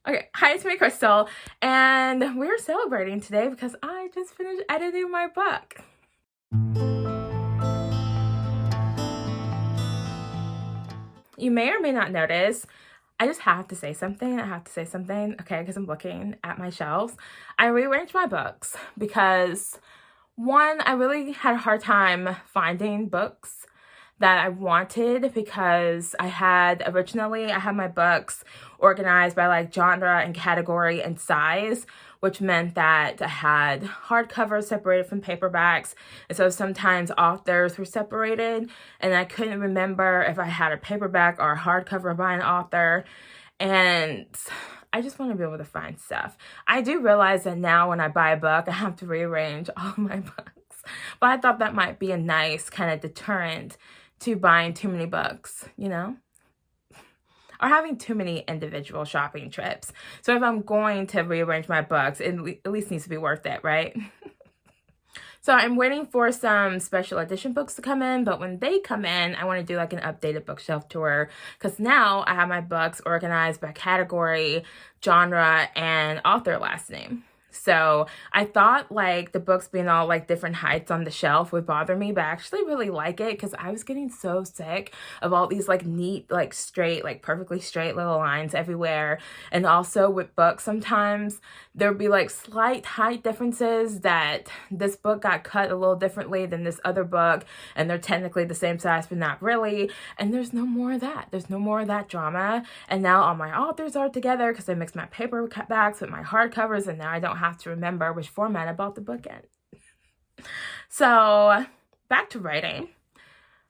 Okay, hi, it's me, Crystal, and we're celebrating today because I just finished editing my book. You may or may not notice, I just have to say something. Okay, because I'm looking at my shelves. I rearranged my books because, one, I really had a hard time finding books that I wanted because I had my books organized by like genre and category and size, which meant that I had hardcovers separated from paperbacks. And so sometimes authors were separated and I couldn't remember if I had a paperback or a hardcover by an author. And I just want to be able to find stuff. I do realize that now when I buy a book, I have to rearrange all of my books. But I thought that might be a nice kind of deterrent to buying too many books, or having too many individual shopping trips. So if I'm going to rearrange my books, it at least needs to be worth it, right? So I'm waiting for some special edition books to come in, but when they come in, I want to do like an updated bookshelf tour because now I have my books organized by category, genre, and author last name. So I thought like the books being all like different heights on the shelf would bother me, but I actually really like it because I was getting so sick of all these like neat, like straight, like perfectly straight little lines everywhere. And also with books, sometimes there'd be like slight height differences that this book got cut a little differently than this other book, and they're technically the same size, but not really. And there's no more of that. There's no more of that drama. And now all my authors are together because I mixed my paperbacks with my hardcovers, and now I don't have to remember which format I bought the book in. So back to writing.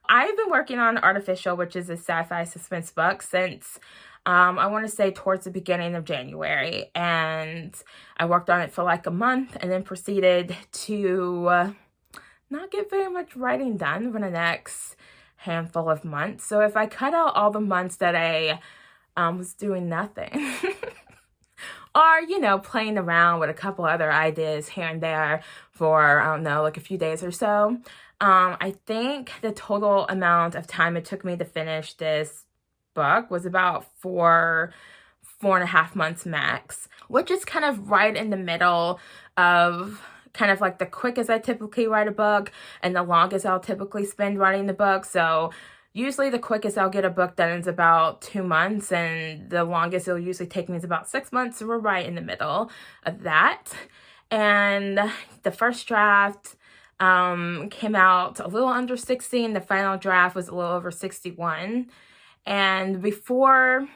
I've been working on Artificial, which is a sci-fi suspense book, since I want to say towards the beginning of January. And I worked on it for like a month and then proceeded to not get very much writing done for the next handful of months. So if I cut out all the months that I was doing nothing, or, playing around with a couple other ideas here and there for, I don't know, like a few days or so, I think the total amount of time it took me to finish this book was about 4.5 months max, which is kind of right in the middle of kind of like the quickest I typically write a book and the longest I'll typically spend writing the book. So usually the quickest I'll get a book done is about 2 months, and the longest it'll usually take me is about 6 months. So we're right in the middle of that. And the first draft came out a little under 60, and the final draft was a little over 61. And before,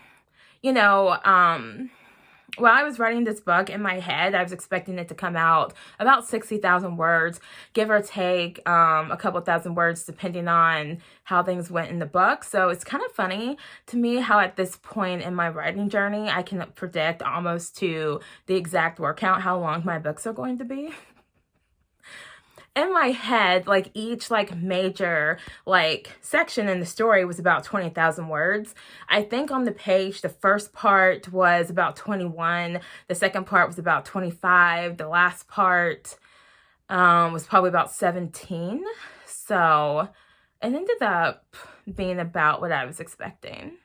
while I was writing this book in my head, I was expecting it to come out about 60,000 words, give or take a couple thousand words, depending on how things went in the book. So it's kind of funny to me how at this point in my writing journey, I can predict almost to the exact word count how long my books are going to be. In my head, like each like major like section in the story was about 20,000 words. I think on the page, the first part was about 21. The second part was about 25. The last part was probably about 17. So it ended up being about what I was expecting.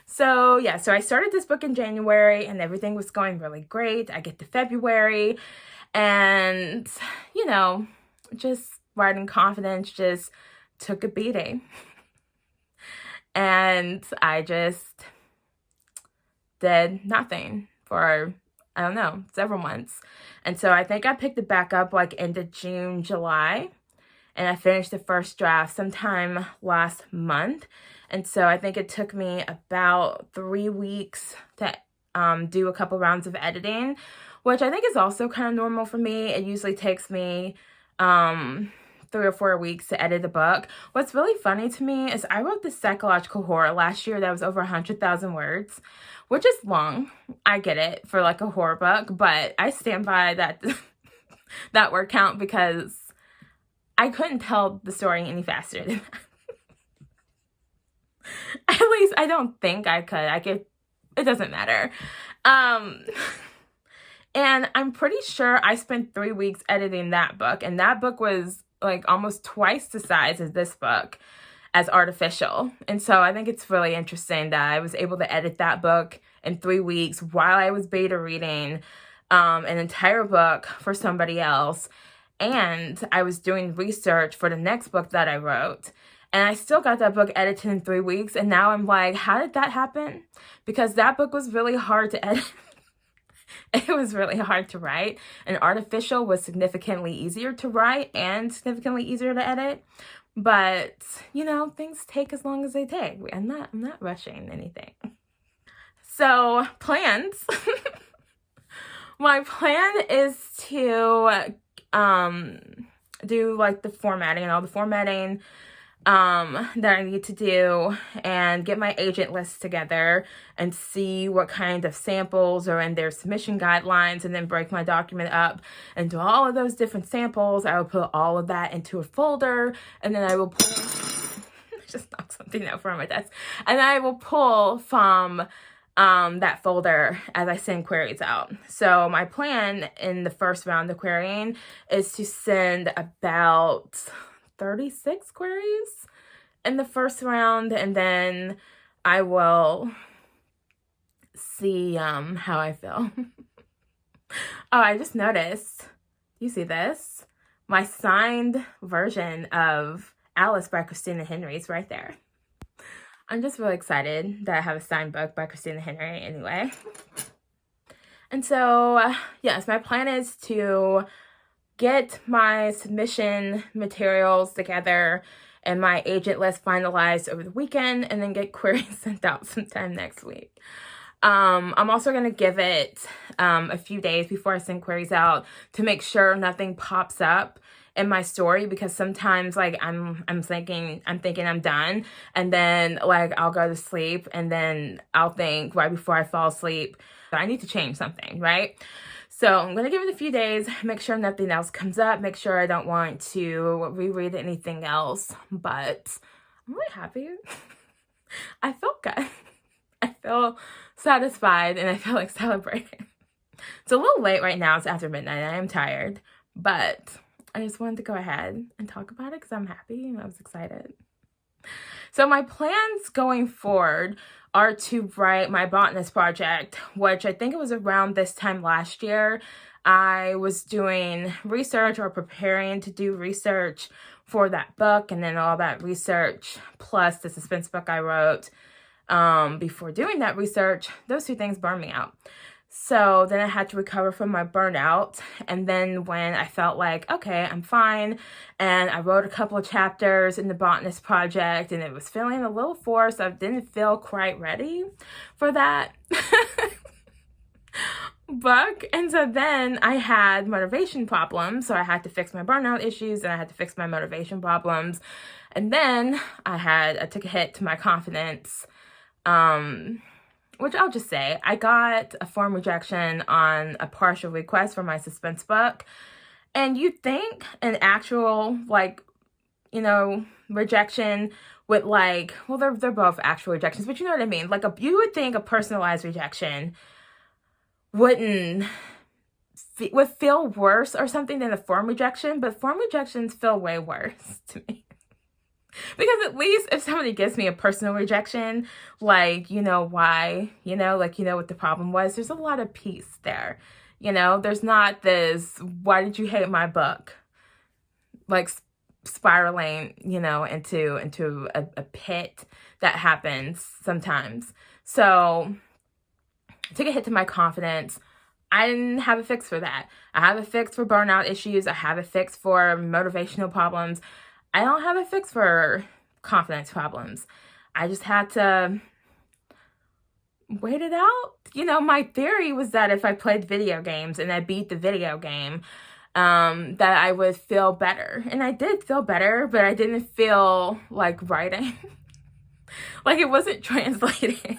So yeah, so I started this book in January and everything was going really great. I get to February and, just writing confidence just took a beating. And I just did nothing for, I don't know, several months. And so I think I picked it back up like into June, July. And I finished the first draft sometime last month. And so I think it took me about 3 weeks to do a couple rounds of editing, which I think is also kind of normal for me. It usually takes me 3 or 4 weeks to edit a book. What's really funny to me is I wrote this psychological horror last year that was over 100,000 words, which is long. I get it for like a horror book, but I stand by that that word count because I couldn't tell the story any faster than that. At least I don't think I could. It doesn't matter. And I'm pretty sure I spent 3 weeks editing that book, and that book was like almost twice the size as this book as Artificial. And so I think it's really interesting that I was able to edit that book in 3 weeks while I was beta reading an entire book for somebody else. And I was doing research for the next book that I wrote. And I still got that book edited in 3 weeks. And now I'm like, how did that happen? Because that book was really hard to edit. It was really hard to write. And Artificial was significantly easier to write and significantly easier to edit. But, you know, things take as long as they take. I'm not rushing anything. So, plans. My plan is to do like the formatting and all the formatting that I need to do, and get my agent list together and see what kind of samples are in their submission guidelines, and then break my document up into all of those different samples. I will put all of that into a folder, and then I will pull just knock something out from my desk, and I will pull from that folder as I send queries out. So my plan in the first round of querying is to send about 36 queries in the first round, and then I will see how I feel. Oh, I just noticed, you see this? My signed version of Alice by Christina Henry is right there. I'm just really excited that I have a signed book by Christina Henry anyway. And so, yes, my plan is to get my submission materials together and my agent list finalized over the weekend, and then get queries sent out sometime next week. I'm also going to give it a few days before I send queries out to make sure nothing pops up in my story, because sometimes like I'm thinking I'm done, and then like I'll go to sleep, and then I'll think right before I fall asleep that I need to change something, right? So I'm going to give it a few days, make sure nothing else comes up, make sure I don't want to reread anything else, but I'm really happy. I feel good. I feel satisfied, and I feel like celebrating. It's a little late right now. It's after midnight. I am tired, but I just wanted to go ahead and talk about it because I'm happy and I was excited. So my plans going forward are to write my botanist project, which I think it was around this time last year. I was doing research, or preparing to do research for that book, and then all that research plus the suspense book I wrote before doing that research, those two things burned me out. So then I had to recover from my burnout. And then when I felt like, okay, I'm fine, and I wrote a couple of chapters in the botanist project, and it was feeling a little forced. I didn't feel quite ready for that book. And so then I had motivation problems. So I had to fix my burnout issues, and I had to fix my motivation problems. And then I took a hit to my confidence, which I'll just say, I got a form rejection on a partial request for my suspense book. And you'd think an actual, like, you know, rejection would like, well, they're both actual rejections, but you know what I mean? Like, you would think a personalized rejection would feel worse or something than a form rejection, but form rejections feel way worse to me. Because at least if somebody gives me a personal rejection, like, you know why, you know, like, you know what the problem was, there's a lot of peace there. You know, there's not this, why did you hate my book? Like spiraling, you know, into a pit that happens sometimes. So I took a hit to my confidence. I didn't have a fix for that. I have a fix for burnout issues. I have a fix for motivational problems. I don't have a fix for confidence problems. I just had to wait it out. You know, my theory was that if I played video games and I beat the video game, that I would feel better. And I did feel better, but I didn't feel like writing. Like it wasn't translating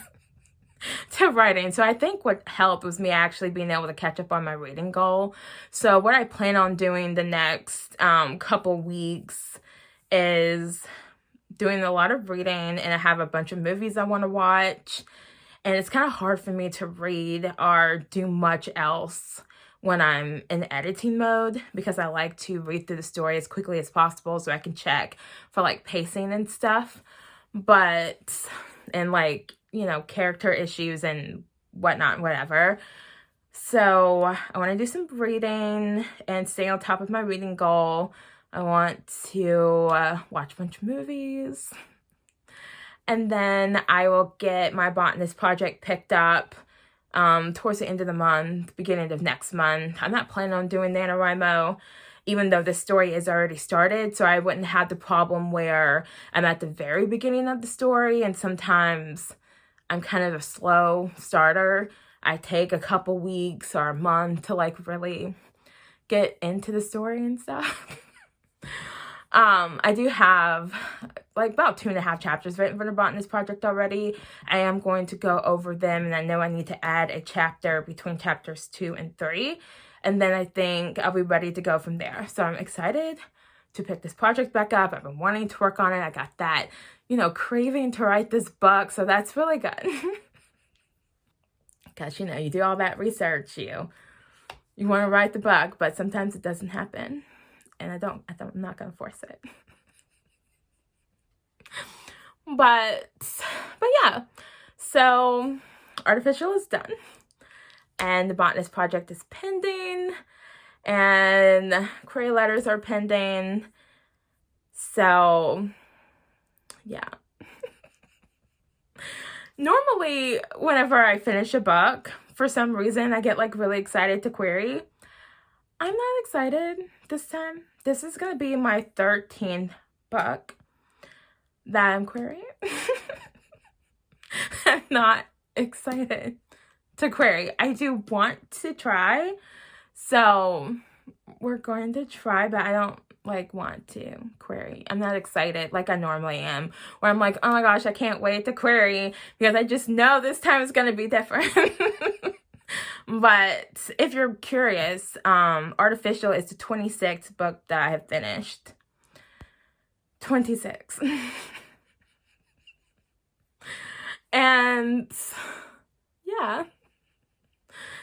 to writing. So I think what helped was me actually being able to catch up on my reading goal. So what I plan on doing the next couple weeks is doing a lot of reading, and I have a bunch of movies I want to watch, and it's kind of hard for me to read or do much else when I'm in editing mode, because I like to read through the story as quickly as possible so I can check for like pacing and stuff, and like, you know, character issues and whatnot, whatever. So I want to do some reading and stay on top of my reading goal. I want to watch a bunch of movies. And then I will get my botanist project picked up towards the end of the month, beginning of next month. I'm not planning on doing NaNoWriMo, even though the story is already started, so I wouldn't have the problem where I'm at the very beginning of the story, and sometimes I'm kind of a slow starter. I take a couple weeks or a month to like really get into the story and stuff. I do have like about 2.5 chapters written for the botanist project already. I am going to go over them, and I know I need to add a chapter between chapters 2 and 3. And then I think I'll be ready to go from there. So I'm excited to pick this project back up. I've been wanting to work on it. I got that, craving to write this book. So that's really good. Because, you do all that research. You want to write the book, but sometimes it doesn't happen. And I'm not going to force it. But yeah. So Artificial is done. And the botanist project is pending, and query letters are pending. So, yeah. Normally, whenever I finish a book, for some reason, I get like really excited to query. I'm not excited this time. This is going to be my 13th book that I'm querying. I'm not excited to query. I do want to try, so we're going to try, but I don't want to query. I'm not excited like I normally am, where I'm like, oh my gosh, I can't wait to query because I just know this time is going to be different. But if you're curious, Artificial is the 26th book that I have finished. 26. And yeah.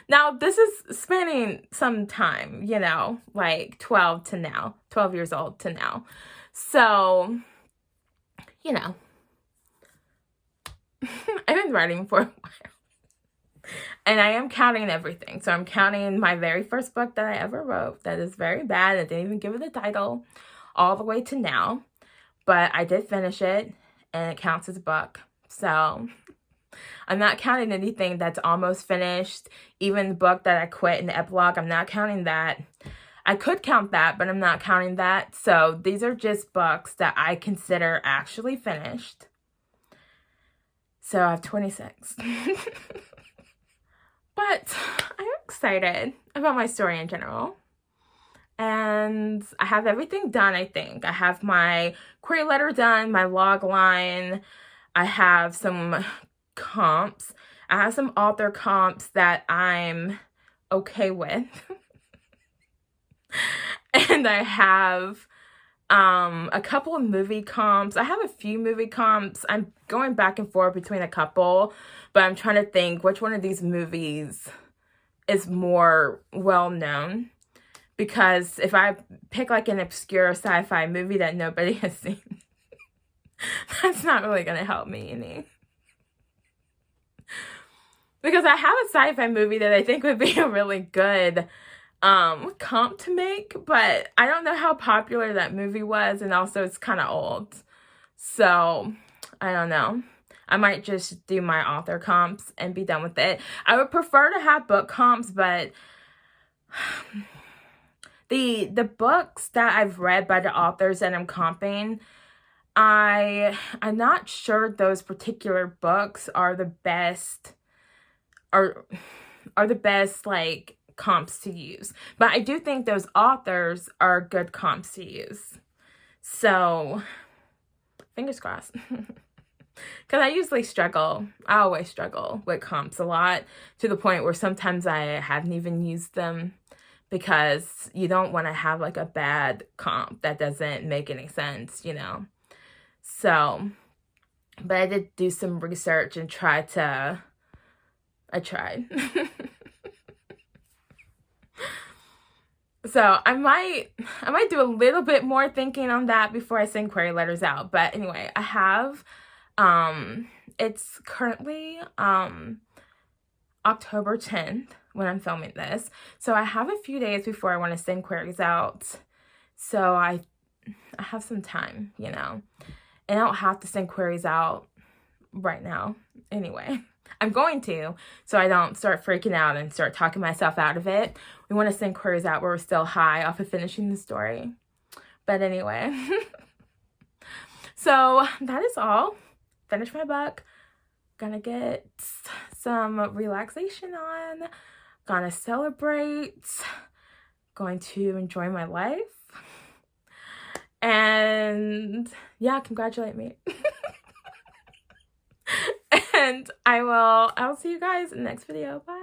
Now, this is spanning some time, like 12 years old to now. So, I've been writing for a while. And I am counting everything. So I'm counting my very first book that I ever wrote that is very bad. I didn't even give it a title, all the way to now. But I did finish it, and it counts as a book. So I'm not counting anything that's almost finished. Even the book that I quit in the epilogue, I'm not counting that. I could count that, but I'm not counting that. So these are just books that I consider actually finished. So I have 26. But I'm excited about my story in general. And I have everything done, I think. I have my query letter done, my log line. I have some comps. I have some author comps that I'm okay with. And I have a couple of movie comps. I have a few movie comps. I'm going back and forth between a couple, but I'm trying to think which one of these movies is more well-known. Because if I pick like an obscure sci-fi movie that nobody has seen, that's not really going to help me any. Because I have a sci-fi movie that I think would be a really good comp to make, but I don't know how popular that movie was, and also it's kind of old. So, I don't know. I might just do my author comps and be done with it. I would prefer to have book comps, but the books that I've read by the authors that I'm comping, I'm not sure those particular books are the best like comps to use. But I do think those authors are good comps to use. So, fingers crossed. Because I usually struggle. I always struggle with comps a lot, to the point where sometimes I haven't even used them, because you don't want to have like a bad comp that doesn't make any sense, So, but I did do some research and I tried. So I might do a little bit more thinking on that before I send query letters out. But anyway, I have, it's currently October 10th when I'm filming this. So I have a few days before I want to send queries out. So I have some time, you know, and I don't have to send queries out right now anyway. I'm going to, so I don't start freaking out and start talking myself out of it. We want to send queries out where we're still high off of finishing the story. But anyway, so that is all. Finish my book. Gonna get some relaxation on. Gonna celebrate. Going to enjoy my life. And yeah, congratulate me. And I'll see you guys in the next video. Bye.